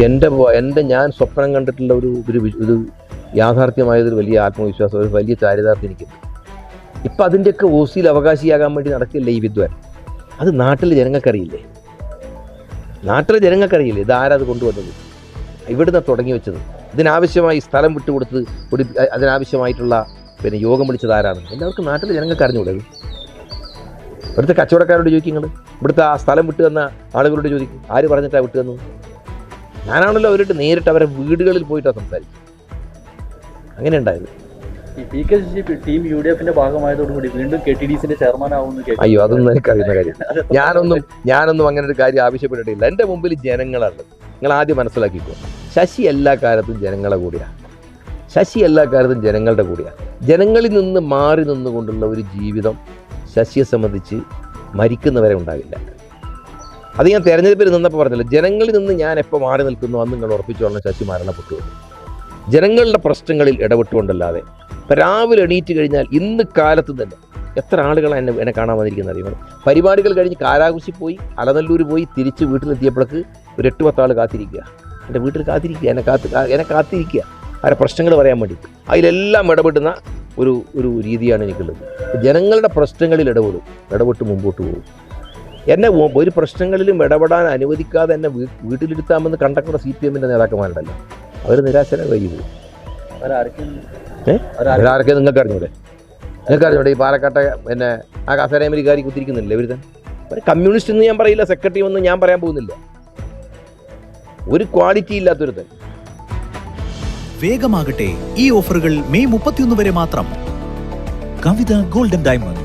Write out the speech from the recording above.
എൻ്റെ ഞാൻ സ്വപ്നം കണ്ടിട്ടുള്ള ഒരു യാഥാർത്ഥ്യമായതൊരു വലിയ ആത്മവിശ്വാസം, ഒരു വലിയ ചാരിതാർത്ഥ്യം എനിക്കുണ്ട്. ഇപ്പം അതിൻ്റെയൊക്കെ ഓസിയിൽ അവകാശിയാകാൻ വേണ്ടി നടക്കില്ലേ ഈ വിദ്വാൻ? അത് നാട്ടിലെ ജനങ്ങൾക്കറിയില്ലേ? ഇത് ആരത് കൊണ്ടുവന്നത്? ഇവിടുന്ന് തുടങ്ങി വെച്ചത്. ഇതിനാവശ്യമായി സ്ഥലം വിട്ടുകൊടുത്ത് അതിനാവശ്യമായിട്ടുള്ള യോഗം വിളിച്ചത് ആരാണ്? എല്ലാവർക്കും നാട്ടിലെ ജനങ്ങൾക്ക് അറിഞ്ഞുകൂടെ? ഇവിടുത്തെ കച്ചവടക്കാരോട് ചോദിക്കും, നിങ്ങൾ ഇവിടുത്തെ ആ സ്ഥലം വിട്ടു തന്ന ആളുകളോട് ചോദിക്കും, ആര് പറഞ്ഞിട്ടാണ് വിട്ടു തന്നത്? ഞാനാണല്ലോ അവരോട് നേരിട്ട് അവരെ വീടുകളിൽ പോയിട്ടാണ് സംസാരിച്ചത്. അങ്ങനെ ഉണ്ടായത്. ടീം യുഡിഎഫിന്റെ ഭാഗമായതോടുകൂടി വീണ്ടും KTDCന്റെ ചെയർമാൻ ആവുന്നു. അയ്യോ, അതൊന്നും എനിക്കറിയുന്ന കാര്യം. ഞാനൊന്നും അങ്ങനെ ഒരു കാര്യം ആവശ്യപ്പെട്ടിട്ടില്ല. എൻ്റെ മുമ്പിൽ ജനങ്ങളാണ്. നിങ്ങൾ ആദ്യം മനസ്സിലാക്കിക്കോ, ശശി എല്ലാ കാലത്തും ജനങ്ങളുടെ കൂടെയാണ്. ജനങ്ങളുടെ കൂടെയാണ്. ജനങ്ങളിൽ നിന്ന് മാറി നിന്നുകൊണ്ടുള്ള ഒരു ജീവിതം ശശിയെ സംബന്ധിച്ച് മരിക്കുന്നവരെ ഉണ്ടാകില്ല. അത് ഞാൻ തെരഞ്ഞെടുപ്പിൽ നിന്നപ്പോൾ പറഞ്ഞില്ല. ജനങ്ങളിൽ നിന്ന് ഞാൻ എപ്പോൾ മാറി നിൽക്കുന്നു അന്ന് നിങ്ങൾ ഉറപ്പിച്ചോളണം ശശി മരണപ്പെട്ടു. ജനങ്ങളുടെ പ്രശ്നങ്ങളിൽ ഇടപെട്ടുകൊണ്ടല്ലാതെ. ഇപ്പം രാവിലെ എണീറ്റ് കഴിഞ്ഞാൽ ഇന്ന് കാലത്ത് തന്നെ എത്ര ആളുകളാണ് എന്നെ കാണാൻ വന്നിരിക്കുന്നത് അറിയുന്നത്? പരിപാടികൾ കഴിഞ്ഞ് കാരാകുശി പോയി, അലനല്ലൂർ പോയി, തിരിച്ച് വീട്ടിലെത്തിയപ്പോഴേക്ക് ഒരു 8-10 ആൾ കാത്തിരിക്കുക. എൻ്റെ വീട്ടിൽ കാത്തിരിക്കുക, എന്നെ കാത്തിരിക്കുക അവരെ പ്രശ്നങ്ങൾ പറയാൻ വേണ്ടി. അതിലെല്ലാം ഇടപെടുന്ന ഒരു രീതിയാണ് എനിക്കുള്ളത്. ജനങ്ങളുടെ പ്രശ്നങ്ങളിൽ ഇടപെട്ട് മുമ്പോട്ട് പോകും. എന്നെ ഒരു പ്രശ്നങ്ങളിലും ഇടപെടാൻ അനുവദിക്കാതെ എന്നെ വീട്ടിലിരുത്താമെന്ന് കണ്ടക്കുന്ന CPMൻ്റെ നേതാക്കന്മാരുണ്ടല്ലോ, അവർ നിരാശരായി വൈകി പോകും. അവരാരൊക്കെ നിങ്ങൾക്ക് അറിഞ്ഞൂടെ? ഈ പാലക്കാട്ടെ ആ കസേരമരിക്കാരി കുത്തിരിക്കുന്നില്ല ഇവർ തന്നെ. ഒരു കമ്മ്യൂണിസ്റ്റ് എന്ന് ഞാൻ പറയില്ല, സെക്രട്ടറി ഒന്നും ഞാൻ പറയാൻ പോകുന്നില്ല. ഒരു ക്വാളിറ്റി ഇല്ലാത്തൊരു തന്നെ. വേഗമാകട്ടെ, ഈ ഓഫറുകൾ മെയ് 31 വരെ മാത്രം. കവിത ഗോൾഡൻ ഡയമണ്ട്.